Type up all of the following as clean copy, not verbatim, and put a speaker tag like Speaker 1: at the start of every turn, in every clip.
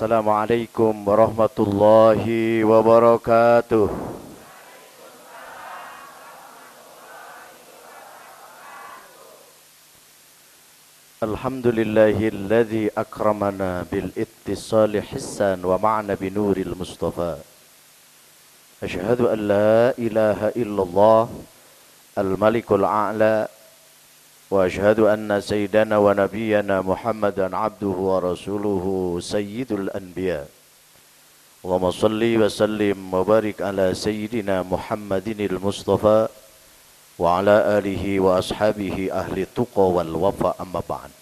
Speaker 1: Assalamualaikum warahmatullahi wabarakatuh. Alhamdulillahilladzi akramana bil ittisali hissan wa ma'na binuril mustafa. Asyhadu an la ilaha illallah al-malikul a'la wa asyhadu anna sayyidana wa nabiyyana Muhammadan abduhu wa rasuluhu sayyidul anbiya. Allahumma salli wa sallim wa barik ala sayyidina Muhammadinil Mustafa wa ala alihi wa ashabihi ahli tuqa wal wafa amma ba'd.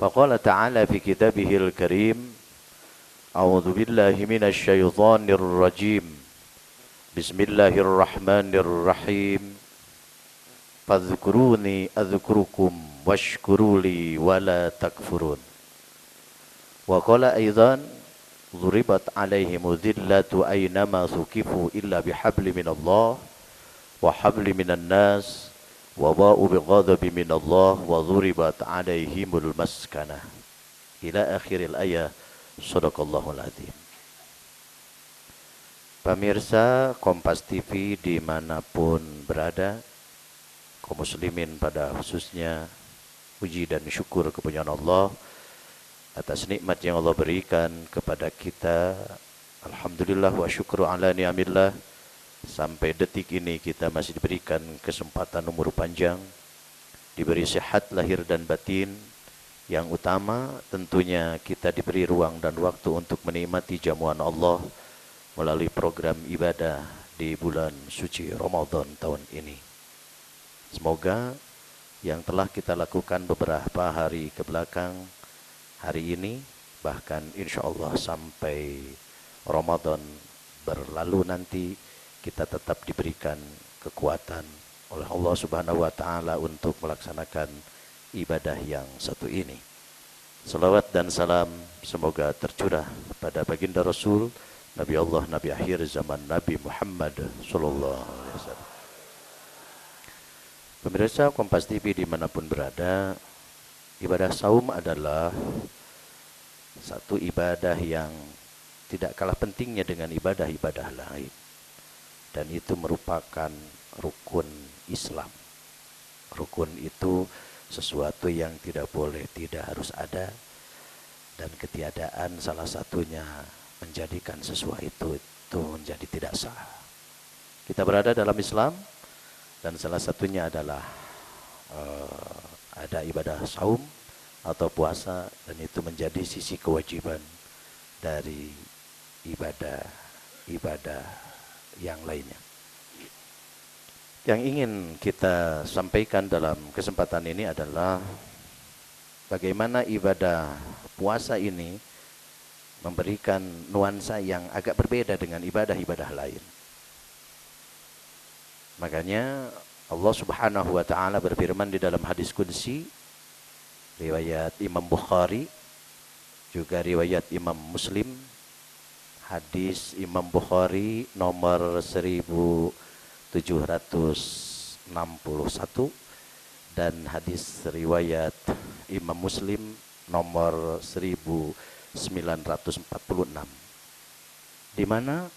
Speaker 1: Faqala ta'ala fi kitabihil karim, a'udzu billahi minasy syaithanir rajim. Bismillahirrahmanirrahim. Fadhkuruni adhkurukum washkuruli wala takfurun. Wa qala aidan dhuribat alaihimu dhillatu aynama thukifu illa bihabli minallah wa habli minan nas wa ba'u bighadabi minallah wa dhuribat alaihimul maskanah ila akhiril ayah. Shadaqallahul adzim. Pemirsa Kompas TV dimanapun berada, kaum muslimin pada khususnya, puji dan syukur kepunyaan Allah atas nikmat yang Allah berikan kepada kita. Alhamdulillah wa syukru ala ni'amillah. Sampai detik ini kita masih diberikan kesempatan umur panjang, diberi sehat lahir dan batin. Yang utama tentunya kita diberi ruang dan waktu untuk menikmati jamuan Allah melalui program ibadah di bulan suci Ramadan tahun ini. Semoga yang telah kita lakukan beberapa hari ke belakang, hari ini, bahkan insya Allah sampai Ramadan berlalu nanti, kita tetap diberikan kekuatan oleh Allah Subhanahu wa Ta'ala untuk melaksanakan ibadah yang satu ini. Salawat dan salam semoga tercurah pada baginda Rasul, Nabi Allah, Nabi akhir zaman, Nabi Muhammad sallallahu alaihi wasallam. Pemirsa Kompas TV dimanapun berada, ibadah saum adalah satu ibadah yang tidak kalah pentingnya dengan ibadah-ibadah lain. Dan itu merupakan rukun Islam. Rukun itu sesuatu yang tidak boleh, tidak harus ada. Dan ketiadaan salah satunya menjadikan sesuatu itu menjadi tidak sah. Kita berada dalam Islam, dan salah satunya adalah ada ibadah saum atau puasa, dan itu menjadi sisi kewajiban dari ibadah yang lainnya. Yang ingin kita sampaikan dalam kesempatan ini adalah bagaimana ibadah puasa ini memberikan nuansa yang agak berbeda dengan ibadah-ibadah lain. Makanya Allah Subhanahu wa Ta'ala berfirman di dalam hadis qudsi, riwayat Imam Bukhari, juga riwayat Imam Muslim. Hadis Imam Bukhari nomor 1761 dan hadis riwayat Imam Muslim nomor 1946, di mana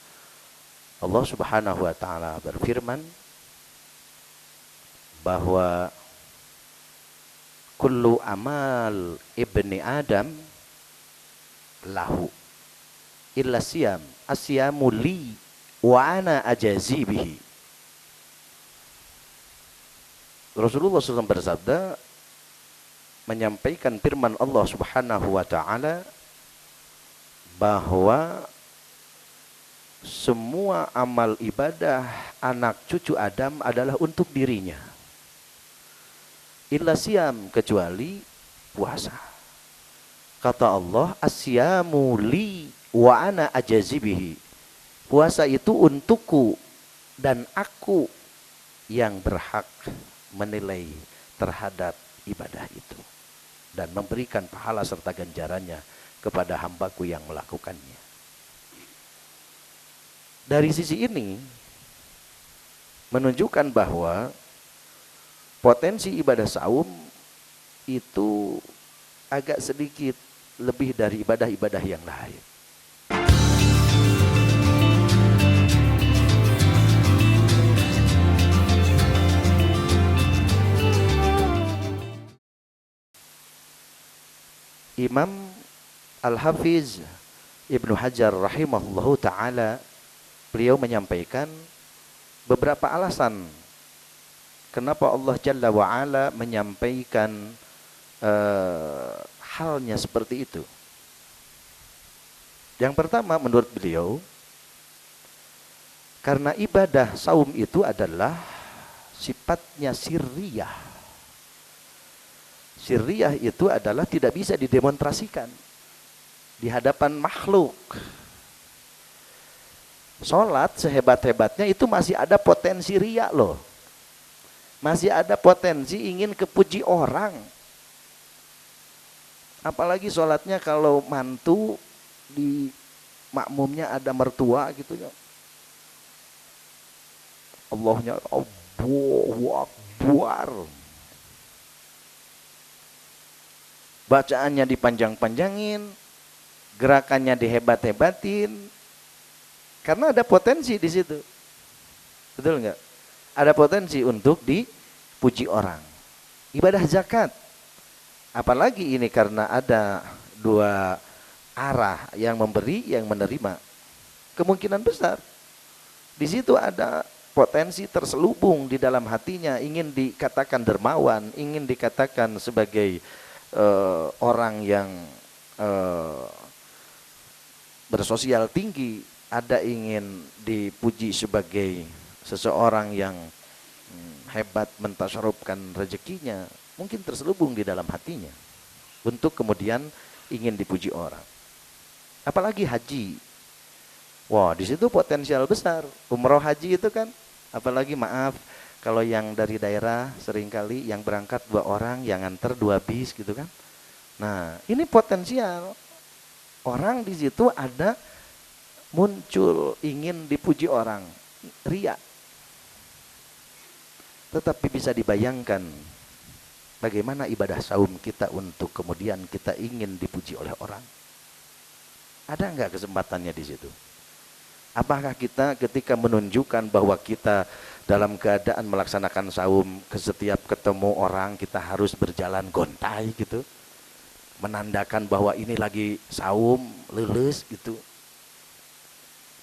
Speaker 1: Allah Subhanahu wa Ta'ala berfirman bahwa kullu amal ibni Adam lahu illa siyam asyamu li wa ana ajazi bihi. Rasulullah SAW bersabda, menyampaikan firman Allah Subhanahu wa Ta'ala bahwa semua amal ibadah anak cucu Adam adalah untuk dirinya. Illa siyam, kecuali puasa. Kata Allah, asyamu li wa ana ajazibihi. Puasa itu untukku dan aku yang berhak menilai terhadap ibadah itu dan memberikan pahala serta ganjarannya kepada hambaku yang melakukannya. Dari sisi ini menunjukkan bahwa potensi ibadah saum itu agak sedikit lebih dari ibadah-ibadah yang lain. Imam Al-Hafiz Ibnu Hajar rahimahullahu ta'ala, beliau menyampaikan beberapa alasan kenapa Allah Jalla wa'ala menyampaikan halnya seperti itu. Yang pertama menurut beliau, karena ibadah saum itu adalah sifatnya sirriyah. Sirriyah itu adalah tidak bisa didemonstrasikan di hadapan makhluk. Sholat sehebat-hebatnya itu masih ada potensi riya loh. Masih ada potensi ingin kepuji orang. Apalagi sholatnya kalau mantu di makmumnya ada mertua gitu ya. Allahnya Allahu Akbar. Bacaannya dipanjang-panjangin, gerakannya dihebat-hebatin, karena ada potensi di situ. Betul nggak? Ada potensi untuk dipuji orang. Ibadah zakat, apalagi ini karena ada dua arah, yang memberi, yang menerima. Kemungkinan besar di situ ada potensi terselubung di dalam hatinya, ingin dikatakan dermawan, ingin dikatakan sebagai orang yang bersosial tinggi, ada ingin dipuji sebagai seseorang yang hebat mentasarufkan rezekinya, mungkin terselubung di dalam hatinya untuk kemudian ingin dipuji orang. Apalagi haji, wah di situ potensial besar. Umroh haji itu kan, apalagi maaf, kalau yang dari daerah seringkali yang berangkat 2 orang, yang nganter 2 bis gitu kan. Nah, ini potensial. Orang di situ ada muncul ingin dipuji orang, riya. Tetapi bisa dibayangkan bagaimana ibadah saum kita untuk kemudian kita ingin dipuji oleh orang. Ada enggak kesempatannya di situ? Apakah kita ketika menunjukkan bahwa kita dalam keadaan melaksanakan saum, ke setiap ketemu orang kita harus berjalan gontai gitu, menandakan bahwa ini lagi saum, lulus gitu?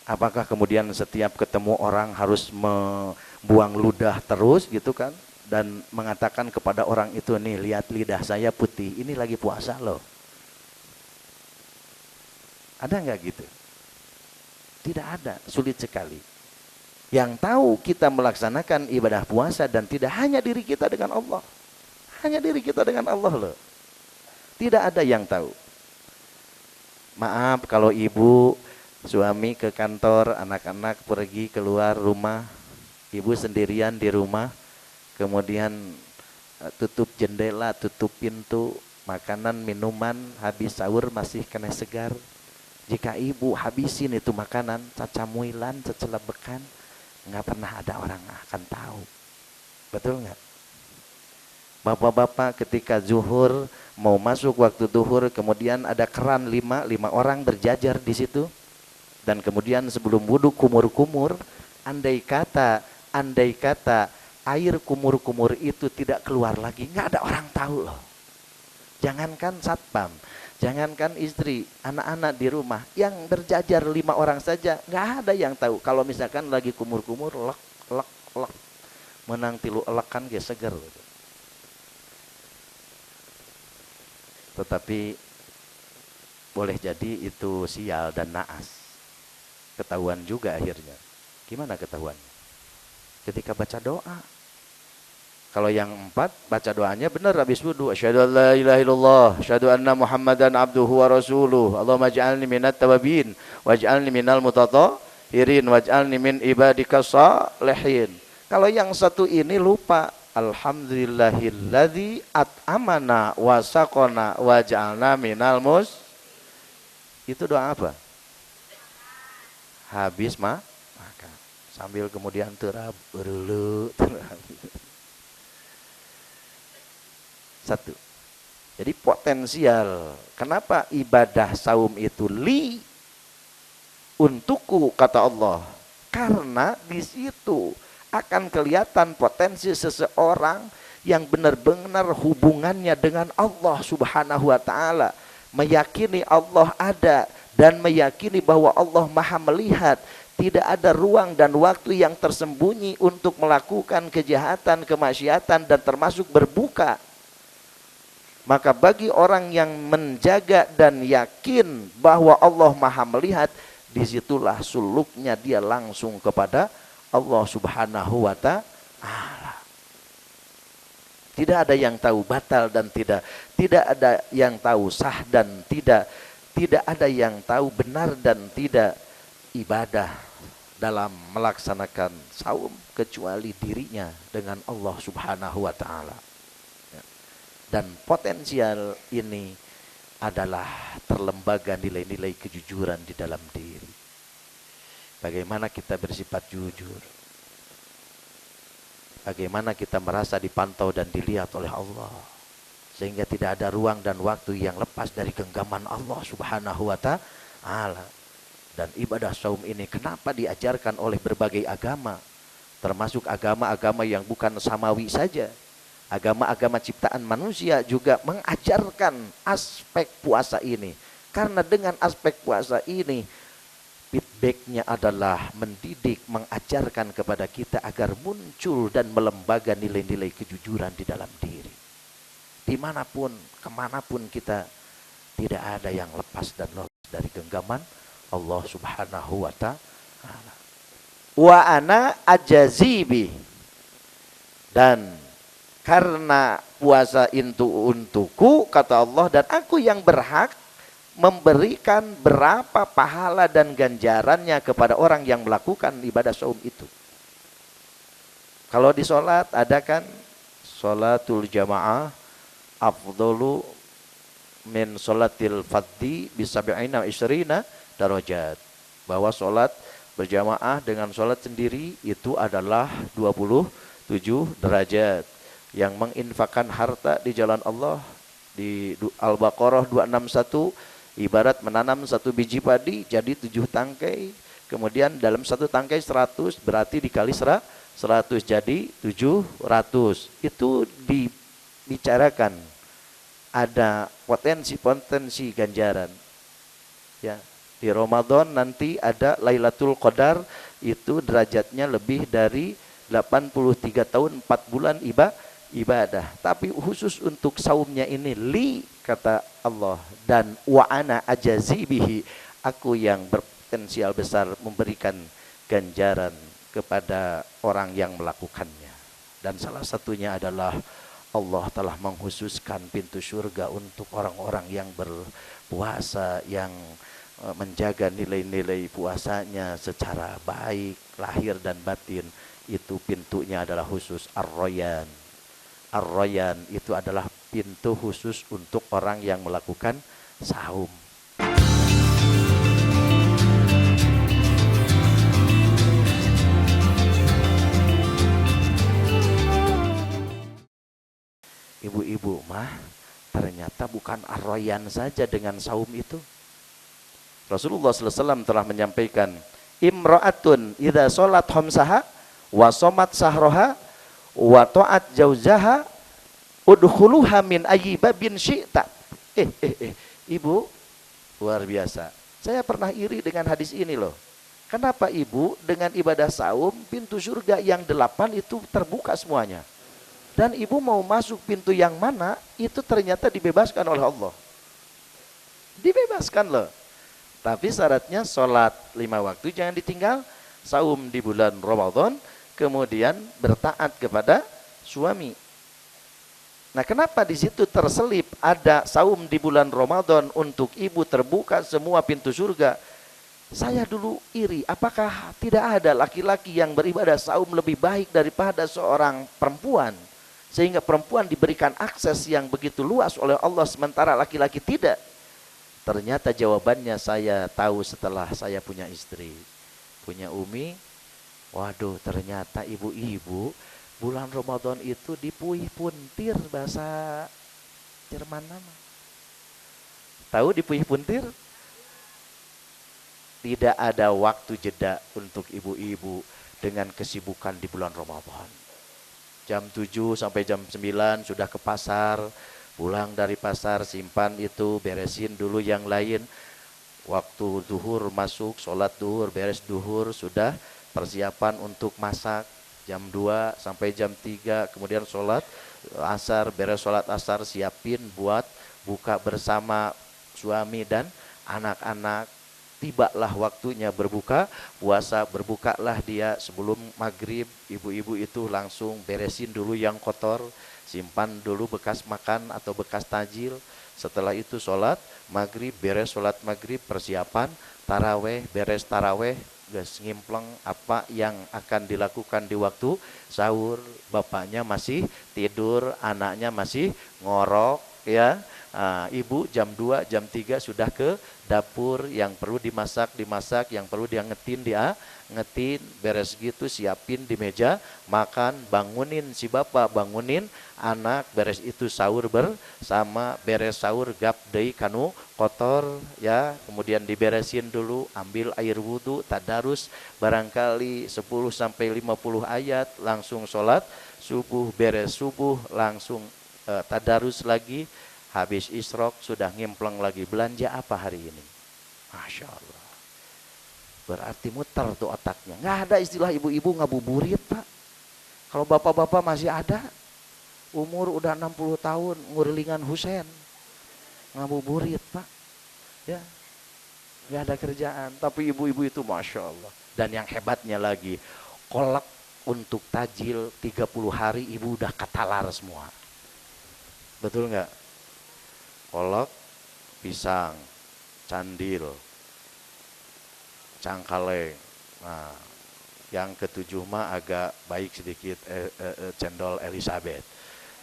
Speaker 1: Apakah kemudian setiap ketemu orang harus membuang ludah terus gitu kan, dan mengatakan kepada orang itu, nih lihat lidah saya putih, ini lagi puasa loh? Ada enggak gitu? Tidak ada, sulit sekali. Yang tahu kita melaksanakan ibadah puasa dan tidak hanya diri kita dengan Allah. Hanya diri kita dengan Allah loh. Tidak ada yang tahu. Maaf kalau ibu, suami ke kantor, anak-anak pergi keluar rumah, ibu sendirian di rumah, kemudian tutup jendela, tutup pintu, makanan, minuman, habis sahur masih kena segar. Jika ibu habisin itu makanan, cacamuilan, cecelebekan, nggak pernah ada orang akan tahu. Betul nggak? Bapak-bapak ketika zuhur, mau masuk waktu zuhur, kemudian ada keran 5 orang berjajar di situ. Dan kemudian sebelum wudhu kumur-kumur, andai kata air kumur-kumur itu tidak keluar lagi, nggak ada orang tahu loh. Jangankan satpam, jangankan istri, anak-anak di rumah, yang berjajar 5 orang saja, nggak ada yang tahu. Kalau misalkan lagi kumur-kumur, lek, menang tilu elek kan gak seger. Tetapi boleh jadi itu sial dan naas. Ketahuan juga akhirnya. Gimana ketahuannya? Ketika baca doa. Kalau yang 4 baca doanya benar habis wudu, asyhadu an la ilaha illallah, asyhadu anna Muhammadan abduhu wa rasuluh, Allahumma ij'alni minat tawabin, waj'alni minal mutatahhirin, waj'alni min ibadikas shalihin. Kalau yang satu ini lupa, alhamdulillahilladzi at'amana wa saqana wa ja'alna minal itu doa apa? Habis makan sambil kemudian terab berulu. 1. Jadi potensial. Kenapa ibadah saum itu untukku kata Allah? Karena di situ akan kelihatan potensi seseorang yang benar-benar hubungannya dengan Allah Subhanahu wa taala, meyakini Allah ada dan meyakini bahwa Allah Maha melihat. Tidak ada ruang dan waktu yang tersembunyi untuk melakukan kejahatan, kemaksiatan dan termasuk berbuka. Maka bagi orang yang menjaga dan yakin bahwa Allah Maha melihat, disitulah suluknya dia langsung kepada Allah Subhanahu wa ta'ala. Tidak ada yang tahu batal dan tidak ada yang tahu sah dan tidak ada yang tahu benar dan tidak ibadah dalam melaksanakan saum kecuali dirinya dengan Allah Subhanahu wa ta'ala. Dan potensial ini adalah terlembaga nilai-nilai kejujuran di dalam diri. Bagaimana kita bersifat jujur, bagaimana kita merasa dipantau dan dilihat oleh Allah, sehingga tidak ada ruang dan waktu yang lepas dari genggaman Allah Subhanahu wa ta'ala. Dan ibadah saum ini kenapa diajarkan oleh berbagai agama, termasuk agama-agama yang bukan samawi saja. Agama-agama ciptaan manusia juga mengajarkan aspek puasa ini. Karena dengan aspek puasa ini, feedbacknya adalah mendidik, mengajarkan kepada kita agar muncul dan melembaga nilai-nilai kejujuran di dalam diri. Dimanapun, kemanapun kita, tidak ada yang lepas dan lolos dari genggaman Allah Subhanahu wa ta'ala. Wa ana ajazibi, dan karena puasa itu untukku kata Allah, dan aku yang berhak memberikan berapa pahala dan ganjarannya kepada orang yang melakukan ibadah saum itu. Kalau di sholat ada kan sholatul jamaah afdolu min sholatil fadhi bisab'ina isrina darajat, bahwa sholat berjamaah dengan sholat sendiri itu adalah 27 derajat. Yang menginfakkan harta di jalan Allah di Al-Baqarah 261, ibarat menanam satu biji padi jadi 7 tangkai, kemudian dalam satu tangkai 100, berarti dikali 100 jadi 700. Itu dibicarakan ada potensi ganjaran ya. Di Ramadan nanti ada Lailatul Qadar, itu derajatnya lebih dari 83 tahun 4 bulan ibadah. Tapi khusus untuk saumnya ini kata Allah, dan wa ana ajazi bihi, aku yang berpotensial besar memberikan ganjaran kepada orang yang melakukannya. Dan salah satunya adalah Allah telah mengkhususkan pintu surga untuk orang-orang yang berpuasa, yang menjaga nilai-nilai puasanya secara baik, lahir dan batin. Itu pintunya adalah khusus Ar-Rayyan. Ar-Rayyan itu adalah pintu khusus untuk orang yang melakukan saum. Ibu-ibu mah ternyata bukan Ar-Rayyan saja dengan saum itu. Rasulullah SAW telah menyampaikan, imra'atun idza sholat khamsaha wa somat sahroha wa ta'at jauzaha udkhuluha min ayyi babin syi'ta. Ibu, luar biasa. Saya pernah iri dengan hadis ini loh. Kenapa ibu dengan ibadah saum pintu surga yang 8 itu terbuka semuanya, dan ibu mau masuk pintu yang mana itu ternyata dibebaskan oleh Allah. Dibebaskan loh. Tapi syaratnya sholat 5 waktu jangan ditinggal, saum di bulan Ramadan, kemudian bertaat kepada suami. Nah, kenapa di situ terselip ada saum di bulan Ramadan untuk ibu terbuka semua pintu surga? Saya dulu iri, apakah tidak ada laki-laki yang beribadah saum lebih baik daripada seorang perempuan? Sehingga perempuan diberikan akses yang begitu luas oleh Allah, sementara laki-laki tidak. Ternyata jawabannya saya tahu setelah saya punya istri, punya Umi. Waduh, ternyata ibu-ibu bulan Ramadan itu dipuih puntir bahasa puntir mana mah. Tahu di Puyuh Puntir? Tidak ada waktu jeda untuk ibu-ibu dengan kesibukan di bulan Ramadan. Jam 7 sampai jam 9 sudah ke pasar, pulang dari pasar simpan itu, beresin dulu yang lain. Waktu duhur masuk, sholat duhur, beres duhur, sudah persiapan untuk masak. Jam 2 sampai jam 3, kemudian sholat asar, beres sholat asar, siapin buat buka bersama suami dan anak-anak. Tibalah waktunya berbuka puasa, berbukalah dia sebelum maghrib. Ibu-ibu itu langsung beresin dulu yang kotor, simpan dulu bekas makan atau bekas tajil. Setelah itu sholat maghrib, beres sholat maghrib, persiapan taraweh, beres taraweh, gas ngimpleng apa yang akan dilakukan di waktu sahur. Bapaknya masih tidur, anaknya masih ngorok ya. Ibu jam 2, jam 3 sudah ke dapur, yang perlu dimasak, yang perlu dia ngetin, beres gitu, siapin di meja, makan, bangunin si bapak, bangunin anak, beres itu sahur bersama, beres sahur gap deui kanu kotor ya, kemudian diberesin dulu, ambil air wudhu, tadarus barangkali 10 sampai 50 ayat, langsung sholat subuh, beres subuh langsung tadarus lagi. Habis isrok sudah ngimpleng lagi, belanja apa hari ini? Masya Allah. Berarti muter tuh otaknya. Nggak ada istilah ibu-ibu ngabuburit, Pak. Kalau bapak-bapak masih ada, umur udah 60 tahun, ngurilingan Husen. Ngabuburit, Pak. Ya, nggak ada kerjaan. Tapi ibu-ibu itu Masya Allah. Dan yang hebatnya lagi, kolak untuk tajil 30 hari ibu udah katalar semua. Betul nggak? Kolak, pisang, candil, cangkaleng. Nah, yang ketujuh mah agak baik sedikit, cendol Elizabeth.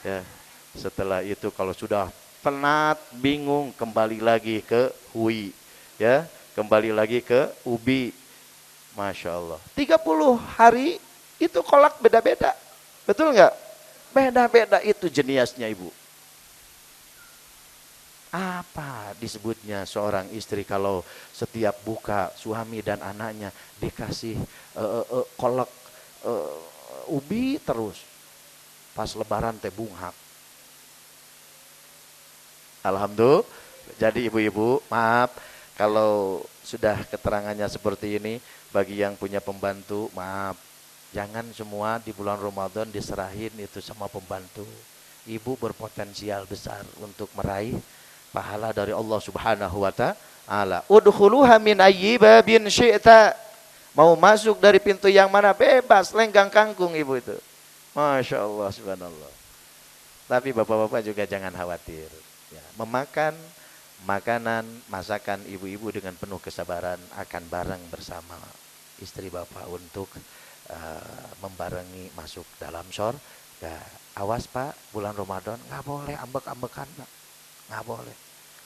Speaker 1: Ya, setelah itu kalau sudah penat, bingung, kembali lagi ke hui, ya, kembali lagi ke ubi. Masya Allah. 30 hari itu kolak beda-beda, betul nggak? Beda-beda itu jenisnya ibu. Apa disebutnya seorang istri kalau setiap buka suami dan anaknya dikasih kolak ubi terus, pas lebaran teh bunghak. Alhamdulillah. Jadi ibu-ibu maaf kalau sudah keterangannya seperti ini. Bagi yang punya pembantu maaf, jangan semua di bulan Ramadan diserahin itu sama pembantu. Ibu berpotensial besar untuk meraih pahala dari Allah Subhanahu wa ta'ala. Udkhuluha min ayyi babin syi'ta. Mau masuk dari pintu yang mana bebas, lenggang kangkung ibu itu. Masya Allah, subhanallah. Tapi bapak-bapak juga jangan khawatir. Ya, memakan makanan, masakan ibu-ibu dengan penuh kesabaran akan bareng bersama istri bapak untuk membarengi masuk dalam surga. Awas Pak, bulan Ramadan nggak boleh ambek-ambekan Pak. Nggak boleh.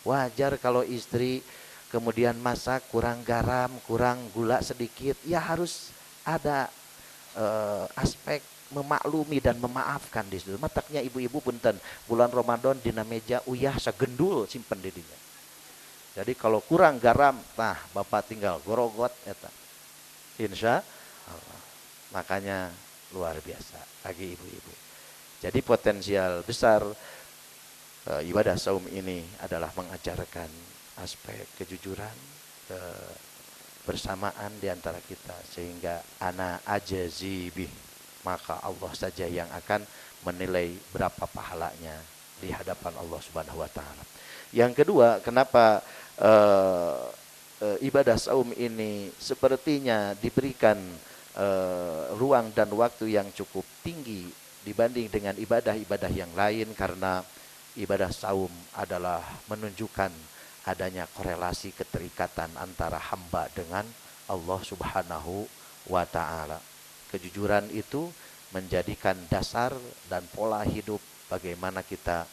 Speaker 1: Wajar kalau istri kemudian masak kurang garam, kurang gula sedikit, ya harus ada aspek memaklumi dan memaafkan di situ. Mataknya ibu-ibu punten, bulan Ramadan dina meja uyah sagendul simpen di dinya. Jadi kalau kurang garam, nah bapak tinggal gorogot eta. Insya Allah. Makanya luar biasa bagi ibu-ibu. Jadi potensial besar ibadah saum ini adalah mengajarkan aspek kejujuran, kebersamaan di antara kita, sehingga ana ajazibih, maka Allah saja yang akan menilai berapa pahalanya di hadapan Allah Subhanahu wa taala. Yang kedua, kenapa ibadah saum ini sepertinya diberikan ruang dan waktu yang cukup tinggi dibanding dengan ibadah-ibadah yang lain, karena ibadah saum adalah menunjukkan adanya korelasi keterikatan antara hamba dengan Allah Subhanahu wa ta'ala. Kejujuran itu menjadikan dasar dan pola hidup bagaimana kita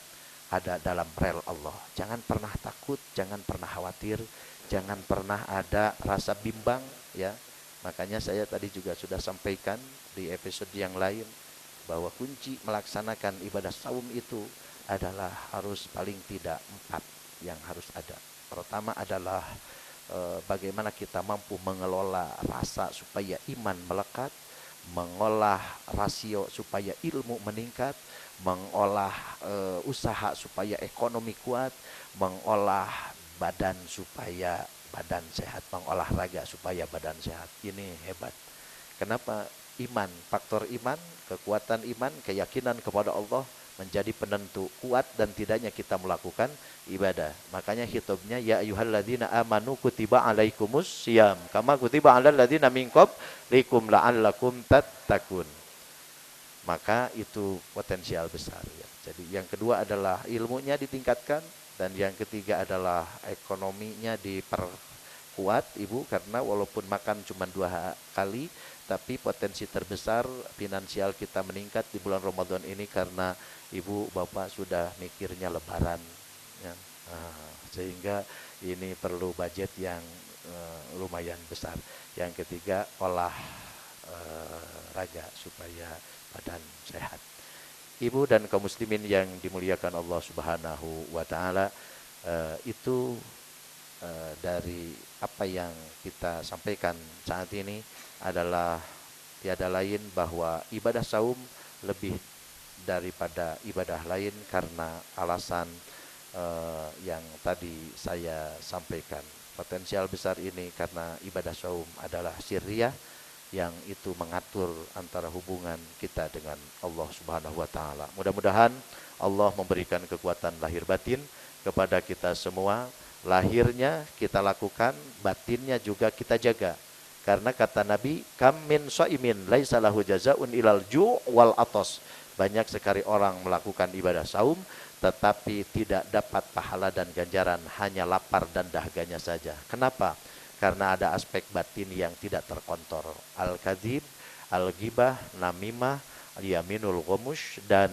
Speaker 1: ada dalam rel Allah. Jangan pernah takut, jangan pernah khawatir, jangan pernah ada rasa bimbang ya. Makanya saya tadi juga sudah sampaikan di episode yang lain bahwa kunci melaksanakan ibadah saum itu adalah harus paling tidak 4 yang harus ada. Pertama adalah bagaimana kita mampu mengelola rasa supaya iman melekat, mengolah rasio supaya ilmu meningkat, mengolah usaha supaya ekonomi kuat, mengolah badan supaya badan sehat, mengolah raga supaya badan sehat. Ini hebat. Kenapa? Iman, faktor iman, kekuatan iman, keyakinan kepada Allah menjadi penentu kuat dan tidaknya kita melakukan ibadah. Makanya hitubnya ya ayyuhalladzina amanu kutiba alaikumus syiyam kama kutiba alal ladzina min qablikum la'allakum tattaqun. Maka itu potensial besar ya. Jadi yang kedua adalah ilmunya ditingkatkan dan yang ketiga adalah ekonominya diperkuat Ibu, karena walaupun makan cuma 2 kali tapi potensi terbesar finansial kita meningkat di bulan Ramadan ini karena Ibu Bapak sudah mikirnya lebaran ya. Sehingga ini perlu budget yang lumayan besar. Yang ketiga, olah raga supaya badan sehat. Ibu dan kaum muslimin yang dimuliakan Allah Subhanahu wa taala, itu dari apa yang kita sampaikan saat ini adalah tiada lain bahwa ibadah saum lebih daripada ibadah lain karena alasan yang tadi saya sampaikan. Potensial besar ini karena ibadah saum adalah sirriyah yang itu mengatur antara hubungan kita dengan Allah Subhanahu wa taala. Mudah-mudahan Allah memberikan kekuatan lahir batin kepada kita semua. Lahirnya kita lakukan, batinnya juga kita jaga. Karena kata Nabi, kam min shaimin laisa lahu jazaun ilal ju' wal atos. Banyak sekali orang melakukan ibadah saum tetapi tidak dapat pahala dan ganjaran, hanya lapar dan dahaganya saja. Kenapa? Karena ada aspek batin yang tidak terkontrol. Al-kadzib, al-ghibah, namimah, al-yaminul ghamush, dan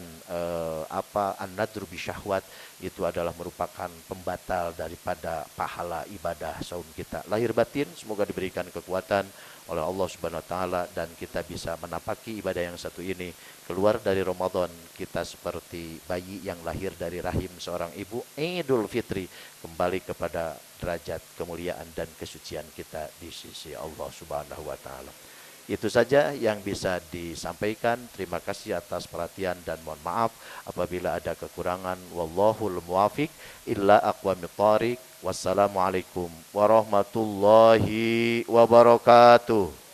Speaker 1: an-nadru bisyahwat itu adalah merupakan pembatal daripada pahala ibadah saum kita. Lahir batin semoga diberikan kekuatan oleh Allah Subhanahu wa taala dan kita bisa menapaki ibadah yang satu ini. Keluar dari Ramadan kita seperti bayi yang lahir dari rahim seorang ibu. Idul Fitri kembali kepada derajat kemuliaan dan kesucian kita di sisi Allah Subhanahu wa taala. Itu saja yang bisa disampaikan. Terima kasih atas perhatian dan mohon maaf apabila ada kekurangan. Wallahul muwafiq illa aqwamit thariq. Wassalamualaikum warahmatullahi wabarakatuh.